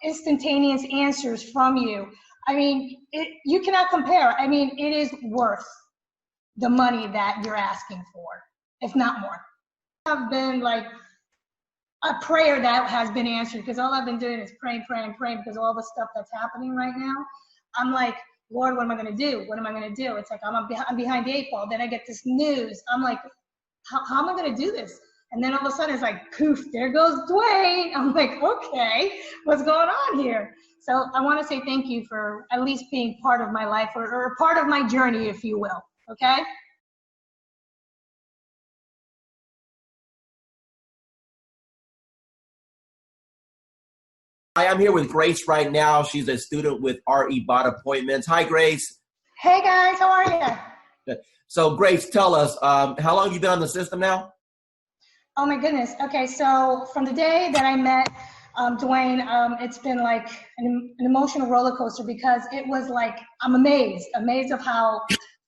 instantaneous answers from you. I mean, you cannot compare. I mean, it is worth the money that you're asking for, if not more. I've been like a prayer that has been answered because all I've been doing is praying because of all the stuff that's happening right now. I'm like, Lord, what am I going to do? What am I going to do? It's like I'm behind the 8 ball. Then I get this news. I'm like, how am I going to do this? And then all of a sudden it's like, poof, there goes Dwayne. I'm like, okay, what's going on here? So I want to say thank you for at least being part of my life or part of my journey, if you will. Okay? Hi, I'm here with Grace right now. She's a student with RE Bot Appointments. Hi, Grace. Hey, guys. How are you? Good. So, Grace, tell us, how long have you been on the system now? Oh, my goodness. Okay, so from the day that I met Dwayne, it's been like an emotional roller coaster because it was like, I'm amazed of how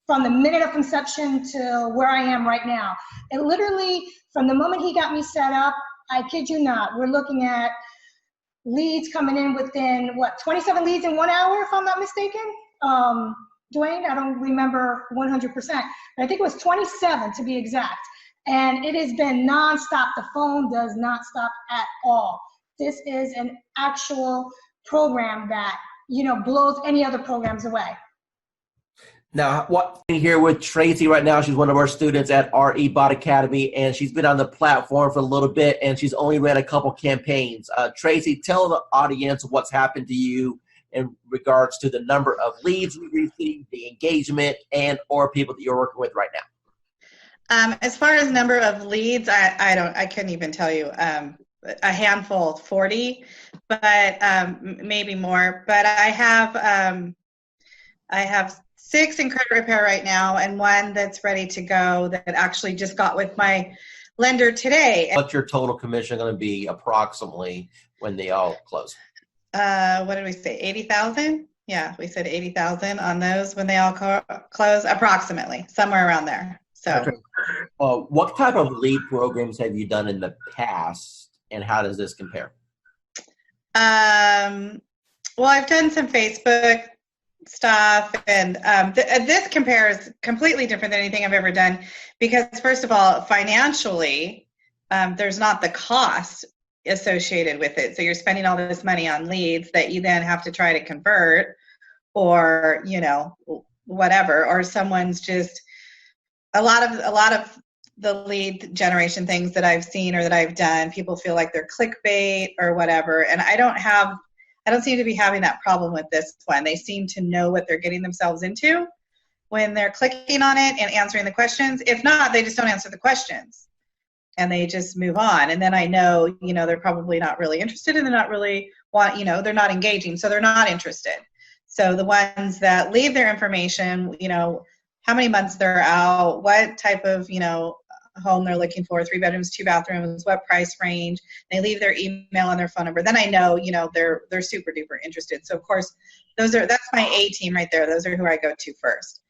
from the minute of conception to where I am right now. It literally, from the moment he got me set up, I kid you not, we're looking at leads coming in within, 27 leads in 1 hour, if I'm not mistaken? Dwayne, I don't remember 100%, but I think it was 27 to be exact. And it has been nonstop. The phone does not stop at all. This is an actual program that, blows any other programs away. Now, what here with Tracy right now, she's one of our students at RE Bot Academy, and she's been on the platform for a little bit, and she's only ran a couple campaigns. Tracy, tell the audience what's happened to you in regards to the number of leads you received, the engagement, and or people that you're working with right now. As far as number of leads, I couldn't even tell you. A handful, 40, but maybe more. But I have 6 in credit repair right now, and 1 that's ready to go that actually just got with my lender today. What's your total commission going to be approximately when they all close? What did we say? 80,000? Yeah, we said 80,000 on those when they all close, approximately somewhere around there. So, what type of lead programs have you done in the past, and how does this compare? Well, I've done some Facebook stuff, and this compares completely different than anything I've ever done because, first of all, financially, there's not the cost associated with it. So you're spending all this money on leads that you then have to try to convert, or whatever, or someone's just a lot of the lead generation things that I've seen or that I've done, people feel like they're clickbait or whatever, and I don't seem to be having that problem with this one. They seem to know what they're getting themselves into when they're clicking on it and answering the questions. If not, they just don't answer the questions and they just move on. And then I know, they're probably not really interested and they're not really they're not engaging, so they're not interested. So the ones that leave their information, you know, how many months they're out, what type of, you know, home they're looking for, 3 bedrooms, 2 bathrooms, what price range, they leave their email and their phone number, then I know, you know, they're super duper interested. So of course, that's my A team right there. Those are who I go to first,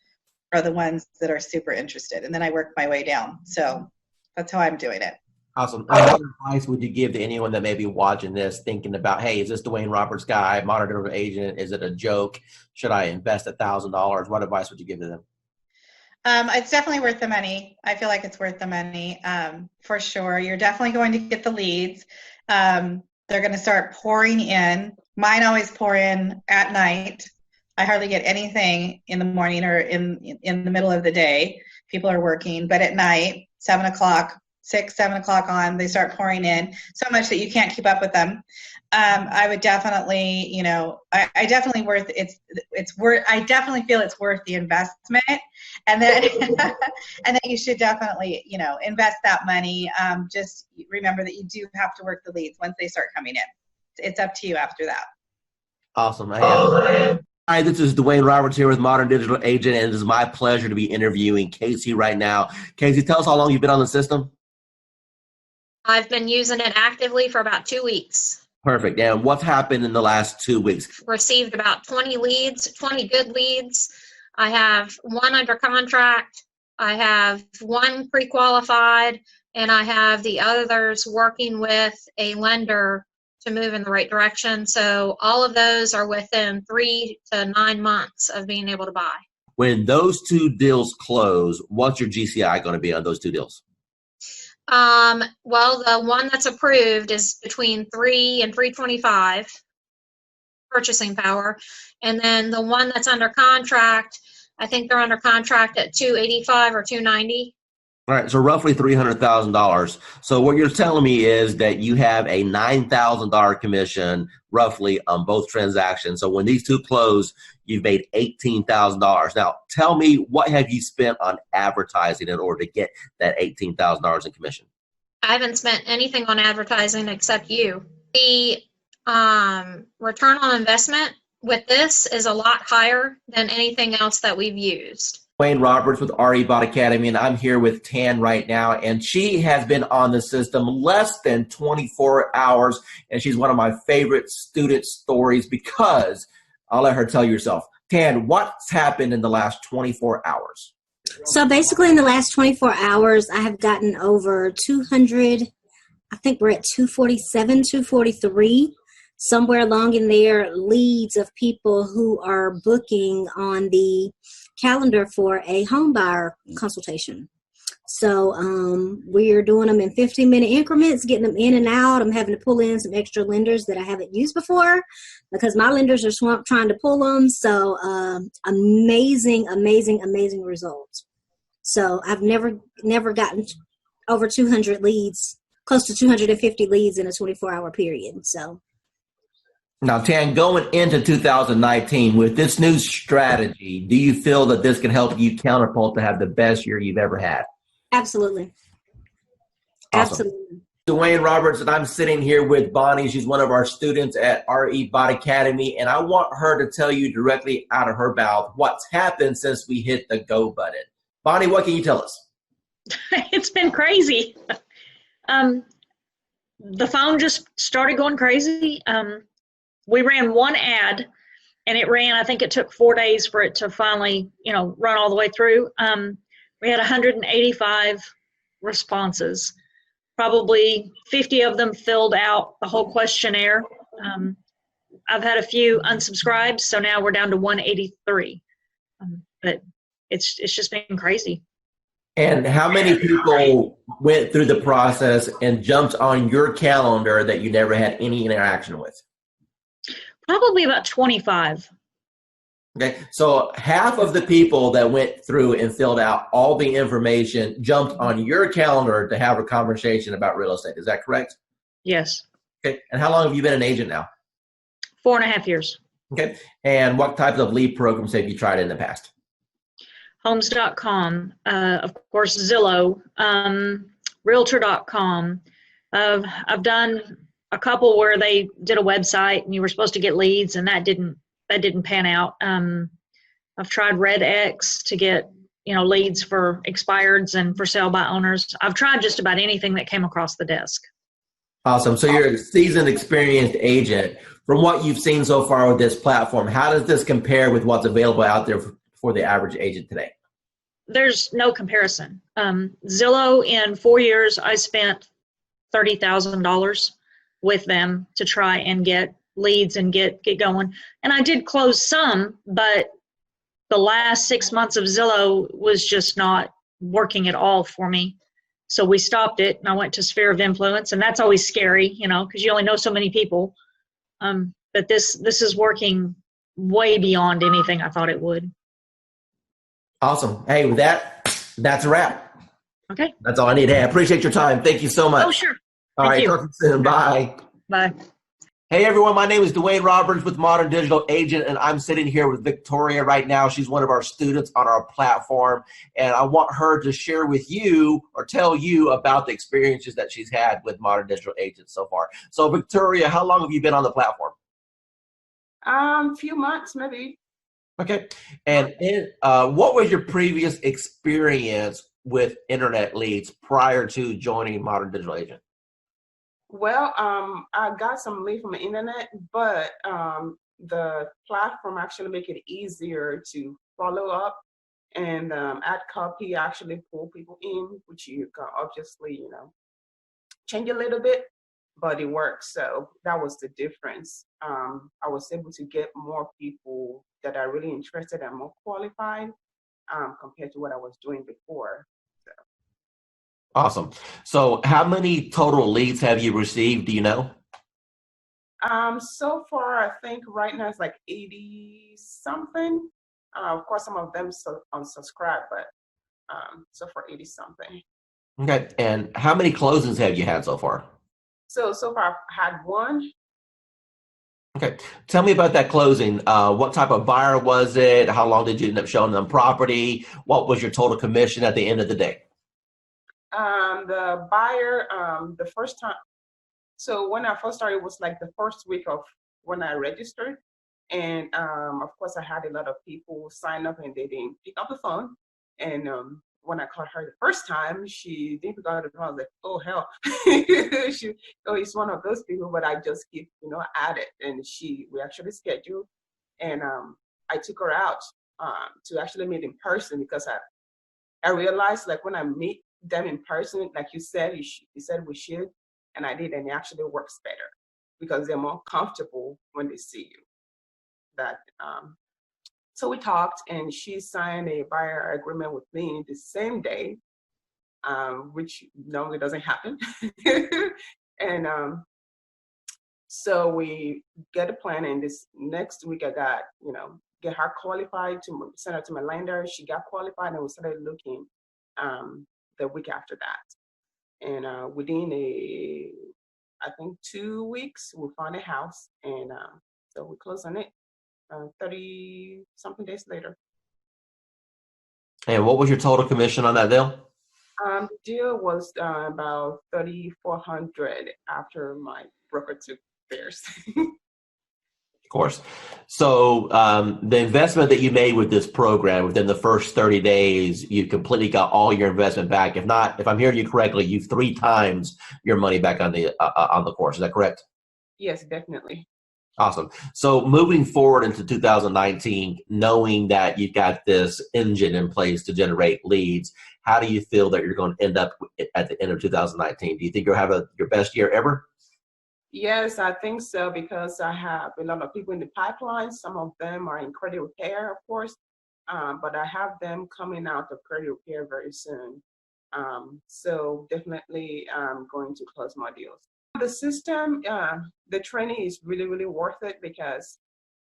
are the ones that are super interested. And then I work my way down. So that's how I'm doing it. Awesome. What advice would you give to anyone that may be watching this thinking about, hey, is this Dwayne Roberts guy, Modern Digital Agent? Is it a joke? Should I invest $1,000? What advice would you give to them? It's definitely worth the money. I feel like it's worth the money, for sure. You're definitely going to get the leads. They're going to start pouring in. Mine always pour in at night. I hardly get anything in the morning or in the middle of the day. People are working, but at night, 7 o'clock, 6, 7 o'clock on, they start pouring in so much that you can't keep up with them. I would definitely, you know, I definitely I definitely feel it's worth the investment. And then, and then you should definitely, you know, invest that money. Just remember that you do have to work the leads once they start coming in. It's up to you after that. Awesome. Hi, this is Dwayne Roberts here with Modern Digital Agent, and it is my pleasure to be interviewing Casey right now. Casey, tell us how long you've been on the system. I've been using it actively for about 2 weeks. Perfect. And what's happened in the last 2 weeks? Received about 20 leads, 20 good leads. I have 1 under contract. I have 1 pre-qualified, and I have the others working with a lender to move in the right direction. So all of those are within 3 to 9 months of being able to buy. When those 2 deals close, what's your GCI going to be on those 2 deals? Well, the one that's approved is between 3 and 325 purchasing power. And then the one that's under contract, I think they're under contract at 285 or 290. All right, so roughly $300,000. So what you're telling me is that you have a $9,000 commission roughly on both transactions. So when these 2 close, you've made $18,000. Now, tell me, what have you spent on advertising in order to get that $18,000 in commission? I haven't spent anything on advertising except you. The return on investment with this is a lot higher than anything else that we've used. Dwayne Roberts with RE Bot Academy, and I'm here with Tan right now, and she has been on the system less than 24 hours, and she's one of my favorite student stories because I'll let her tell you herself. Tan, what's happened in the last 24 hours? So basically in the last 24 hours, I have gotten over 200, I think we're at 247, 243, somewhere along in there, leads of people who are booking on the calendar for a home buyer consultation. So we're doing them in 15-minute increments, getting them in and out. I'm having to pull in some extra lenders that I haven't used before because my lenders are swamped trying to pull them. So amazing, amazing, amazing results. So I've never gotten over 200 leads, close to 250 leads in a 24-hour period. So. Now, Tan, going into 2019 with this new strategy, do you feel that this can help you catapult to have the best year you've ever had? Absolutely. Awesome. Absolutely. Dwayne Roberts, and I'm sitting here with Bonnie. She's one of our students at RE Bot Academy, and I want her to tell you directly out of her mouth what's happened since we hit the go button. Bonnie, what can you tell us? It's been crazy. The phone just started going crazy. We ran 1 ad, and it ran, I think it took 4 days for it to finally, run all the way through. We had 185 responses. Probably 50 of them filled out the whole questionnaire. I've had a few unsubscribed, so now we're down to 183. But it's just been crazy. And how many people went through the process and jumped on your calendar that you never had any interaction with? Probably about 25. Okay, so half of the people that went through and filled out all the information jumped on your calendar to have a conversation about real estate. Is that correct? Yes. Okay, and how long have you been an agent now? 4.5 years. Okay, and what types of lead programs have you tried in the past? Homes.com, of course, Zillow, Realtor.com. I've done a couple where they did a website and you were supposed to get leads and that didn't that didn't pan out. I've tried Red X to get, leads for expireds and for sale by owners. I've tried just about anything that came across the desk. Awesome. So you're a seasoned, experienced agent. From what you've seen so far with this platform, how does this compare with what's available out there for the average agent today? There's no comparison. Zillow, in 4 years, I spent $30,000 with them to try and get leads and get going. And I did close some, but the last 6 months of Zillow was just not working at all for me. So we stopped it, and I went to Sphere of Influence, and that's always scary, because you only know so many people. But this is working way beyond anything I thought it would. Awesome. Hey, with that's a wrap. Okay. That's all I need. Hey, I appreciate your time. Thank you so much. Oh, sure. All Thank right. you. Talk to you soon. Bye. Bye. Hey everyone, my name is Dwayne Roberts with Modern Digital Agent, and I'm sitting here with Victoria right now. She's one of our students on our platform, and I want her to share with you or tell you about the experiences that she's had with Modern Digital Agent so far. So Victoria, how long have you been on the platform? Few months, maybe. Okay. And what was your previous experience with internet leads prior to joining Modern Digital Agent? Well, I got some lead from the internet, but the platform actually make it easier to follow up and add copy, actually pull people in, which you can obviously, change a little bit, but it works. So that was the difference. I was able to get more people that are really interested and more qualified compared to what I was doing before. Awesome. So how many total leads have you received? Do you know? So far, I think right now it's like 80 something. Of course, some of them unsubscribe, but so far 80 something. Okay. And how many closings have you had so far? So far I've had one. Okay. Tell me about that closing. What type of buyer was it? How long did you end up showing them property? What was your total commission at the end of the day? The buyer, the first time, so when I first started, it was like the first week of when I registered. And of course, I had a lot of people sign up and they didn't pick up the phone. And when I called her the first time, she didn't pick up the phone. I was like, oh, hell. It's one of those people, but I just keep, at it. And we actually scheduled. And I took her out to actually meet in person because I realized, like, when I meet them in person, like you said, you said we should, and I did, and it actually works better because they're more comfortable when they see you. So we talked, and she signed a buyer agreement with me the same day, which normally doesn't happen. And so we get a plan, and this next week I got, get her qualified to send her to my lender. She got qualified, and we started looking the week after that. And within I think 2 weeks, we found a house, and so we closed on it 30 something days later. And what was your total commission on that deal? The deal was about $3,400 after my broker took theirs. Of course. So the investment that you made with this program within the first 30 days, you completely got all your investment back. If I'm hearing you correctly, you've 3 times your money back on the course. Is that correct? Yes, definitely. Awesome. So moving forward into 2019, knowing that you've got this engine in place to generate leads, how do you feel that you're going to end up at the end of 2019? Do you think you'll have your best year ever? Yes, I think so, because I have a lot of people in the pipeline. Some of them are in credit repair, of course, but I have them coming out of credit repair very soon. So definitely I'm going to close more deals. The system, the training is really, really worth it because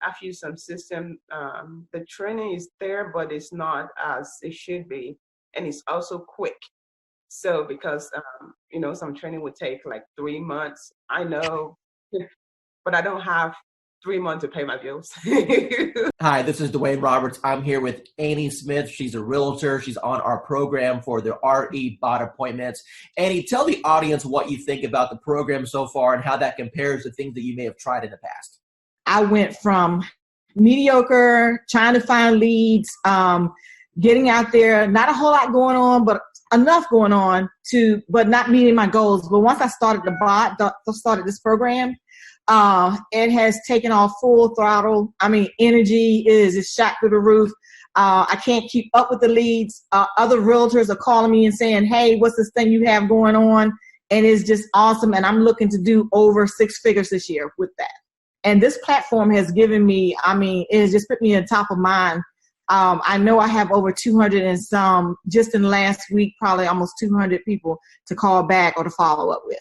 I've used some system. The training is there, but it's not as it should be. And it's also quick. So because, some training would take like 3 months, I know, but I don't have 3 months to pay my bills. Hi, this is Dwayne Roberts. I'm here with Annie Smith. She's a realtor. She's on our program for the RE bot appointments. Annie, tell the audience what you think about the program so far and how that compares to things that you may have tried in the past. I went from mediocre, trying to find leads, getting out there, not a whole lot going on, but enough going on but not meeting my goals. But once I started started this program, it has taken off full throttle. I mean, energy is shot through the roof. I can't keep up with the leads. Other realtors are calling me and saying, hey, what's this thing you have going on? And it's just awesome. And I'm looking to do over 6 figures this year with that. And this platform has given me, it has just put me on top of mind. I know I have over 200 and some, just in the last week, probably almost 200 people to call back or to follow up with.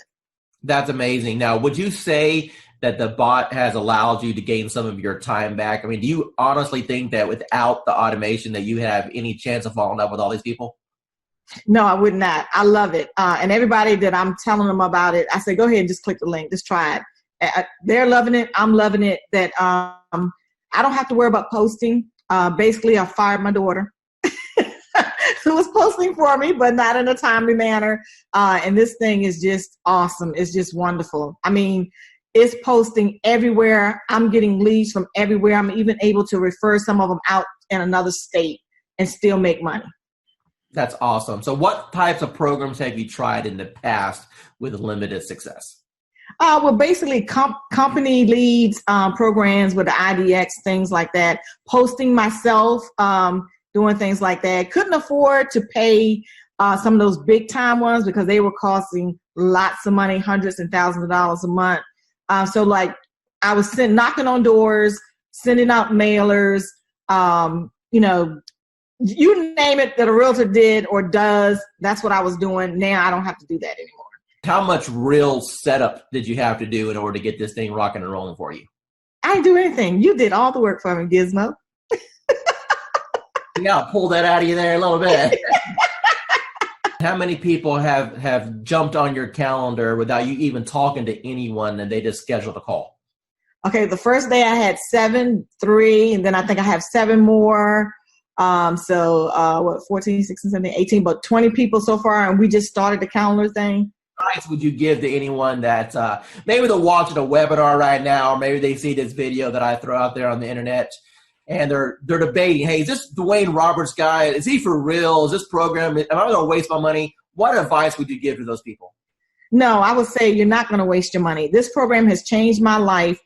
That's amazing. Now, would you say that the bot has allowed you to gain some of your time back? I mean, do you honestly think that without the automation that you have any chance of following up with all these people? No, I would not. I love it. And everybody that I'm telling them about it, I say, go ahead and just click the link. Just try it. They're loving it. I'm loving it. That I don't have to worry about posting. Basically, I fired my daughter who was posting for me, but not in a timely manner. And this thing is just awesome. It's just wonderful. I mean, it's posting everywhere. I'm getting leads from everywhere. I'm even able to refer some of them out in another state and still make money. That's awesome. So what types of programs have you tried in the past with limited success? Well, basically company leads, programs with the IDX, things like that. Posting myself, doing things like that. Couldn't afford to pay some of those big time ones because they were costing lots of money, hundreds and thousands of dollars a month. So like I was knocking on doors, sending out mailers, you name it that a realtor did or does, that's what I was doing. Now I don't have to do that anymore. How much real setup did you have to do in order to get this thing rocking and rolling for you? I didn't do anything. You did all the work for me, Gizmo. Yeah, I'll pull that out of you there a little bit. How many people have jumped on your calendar without you even talking to anyone and they just scheduled a call? Okay, the first day I had 7, 3, and then I think I have 7 more. 14, 16, 17, 18, but 20 people so far, and we just started the calendar thing. What advice would you give to anyone that maybe they're watching a webinar right now, or maybe they see this video that I throw out there on the internet, and they're debating, hey, is this Dwayne Roberts guy, is he for real? Is this program, am I going to waste my money? What advice would you give to those people? No, I would say you're not going to waste your money. This program has changed my life.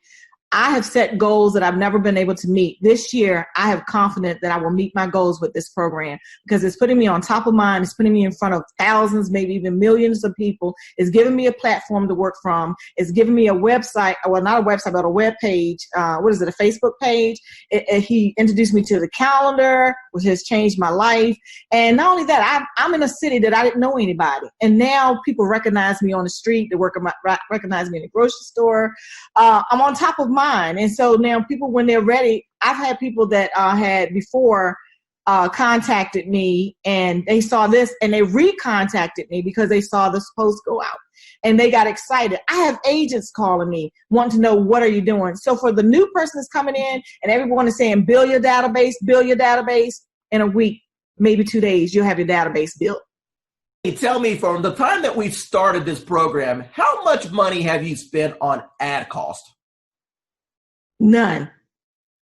I have set goals that I've never been able to meet. This year, I have confidence that I will meet my goals with this program because it's putting me on top of mind. It's putting me in front of thousands, maybe even millions of people. It's giving me a platform to work from. It's giving me a website, well, not a website, but a web page. A Facebook page. He introduced me to the calendar, which has changed my life. And not only that, I'm in a city that I didn't know anybody. And now people recognize me on the street. They recognize me in the grocery store. I'm on top of mine. And so now people, when they're ready, I've had people that had before contacted me and they saw this and they recontacted me because they saw this post go out and they got excited. I have agents calling me wanting to know, what are you doing? So for the new person that's coming in and everyone is saying, build your database in a week, maybe 2 days, you'll have your database built. Hey, tell me, from the time that we've started this program, how much money have you spent on ad cost? None.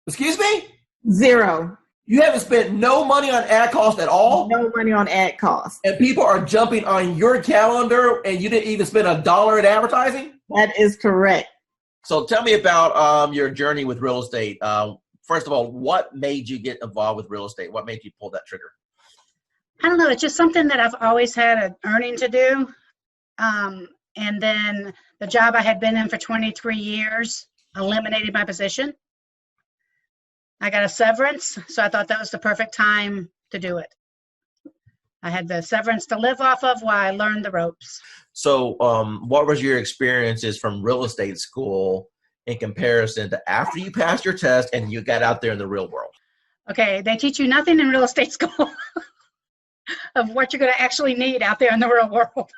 Excuse me? 0. You haven't spent no money on ad cost at all? No money on ad cost. And people are jumping on your calendar and you didn't even spend $1 in advertising? That is correct. So tell me about your journey with real estate. First of all, what made you get involved with real estate? What made you pull that trigger? I don't know. It's just something that I've always had an earning to do. And then the job I had been in for 23 years eliminated my position. I got a severance, so I thought that was the perfect time to do it. I had the severance to live off of while I learned the ropes. So what was your experiences from real estate school in comparison to after you passed your test and you got out there in the real world? Okay, they teach you nothing in real estate school of what you're going to actually need out there in the real world.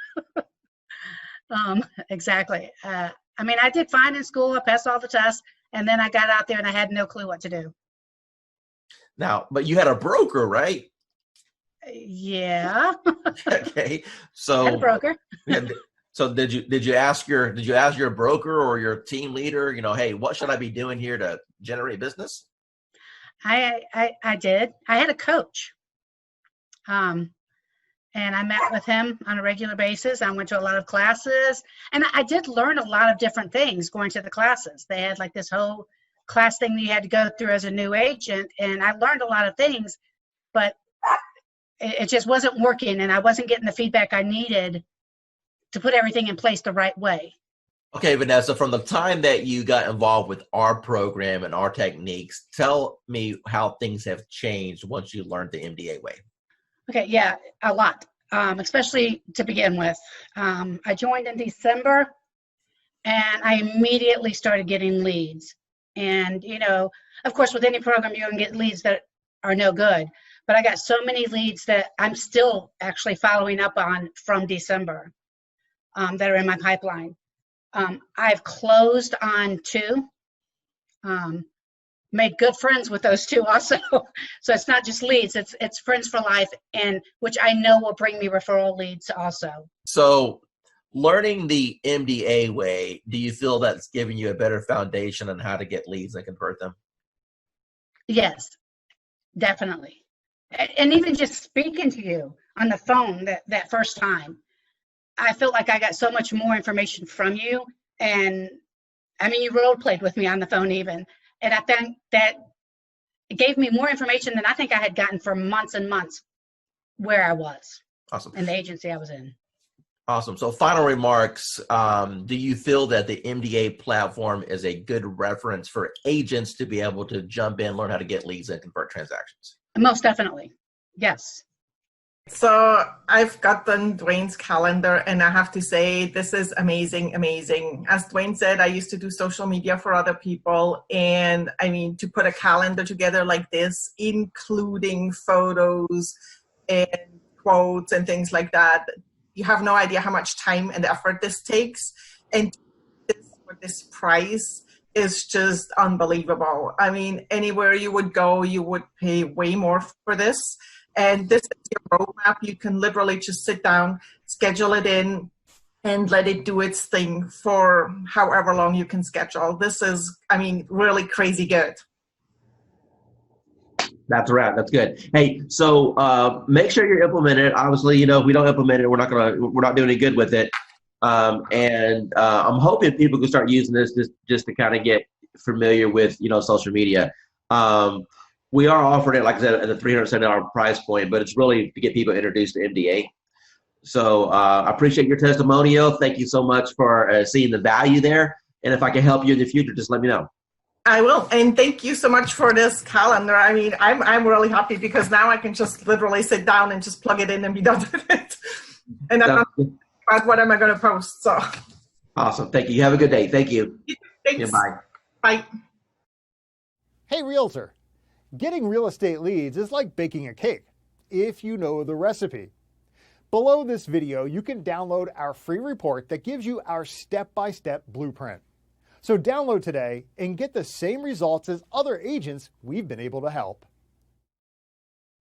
Exactly. I mean, I did fine in school. I passed all the tests, and then I got out there and I had no clue what to do. Now, but you had a broker, right? Yeah. Okay. So I had a broker. So did you ask your broker or your team leader, hey, what should I be doing here to generate business? I did. I had a coach. And I met with him on a regular basis. I went to a lot of classes, and I did learn a lot of different things going to the classes. They had like this whole class thing that you had to go through as a new agent, and I learned a lot of things, but it just wasn't working, and I wasn't getting the feedback I needed to put everything in place the right way. Okay, Vanessa, from the time that you got involved with our program and our techniques, tell me how things have changed once you learned the MDA way. Okay, yeah, a lot, especially to begin with. I joined in December, and I immediately started getting leads. And, you know, of course, with any program, you're going to get leads that are no good. But I got so many leads that I'm still actually following up on from December that are in my pipeline. I've closed on 2. Made good friends with those 2 also. So it's not just leads, it's friends for life, and which I know will bring me referral leads also. So learning the MDA way, do you feel that's giving you a better foundation on how to get leads and convert them? Yes, definitely. And even just speaking to you on the phone that first time, I felt like I got so much more information from you. And I mean, you role played with me on the phone even. And I think that it gave me more information than I think I had gotten for months and months where I was. Awesome. In the agency I was in. Awesome. So final remarks, do you feel that the MDA platform is a good reference for agents to be able to jump in, learn how to get leads and convert transactions? Most definitely. Yes. So I've gotten Dwayne's calendar, and I have to say this is amazing, amazing. As Dwayne said, I used to do social media for other people, and I mean, to put a calendar together like this, including photos and quotes and things like that, you have no idea how much time and effort this takes. And for this price is just unbelievable. I mean, anywhere you would go, you would pay way more for this. And this is your roadmap. You can literally just sit down, schedule it in, and let it do its thing for however long you can schedule. This is, I mean, really crazy good. That's a wrap. That's good. Hey, so make sure you implement it. Obviously, you know, if we don't implement it, we're not doing any good with it. And I'm hoping people can start using this just to kind of get familiar with, you know, social media. We are offering it, like I said, at a $370 price point, but it's really to get people introduced to MDA. So I appreciate your testimonial. Thank you so much for seeing the value there. And if I can help you in the future, just let me know. I will. And thank you so much for this calendar. I mean, I'm really happy because now I can just literally sit down and just plug it in and be done with it. And I'm not about what am I going to post. So awesome. Thank you. You have a good day. Thank you. Thanks. Yeah, bye. Bye. Hey, Realtor. Getting real estate leads is like baking a cake, if you know the recipe. Below this video, you can download our free report that gives you our step-by-step blueprint. So download today and get the same results as other agents we've been able to help.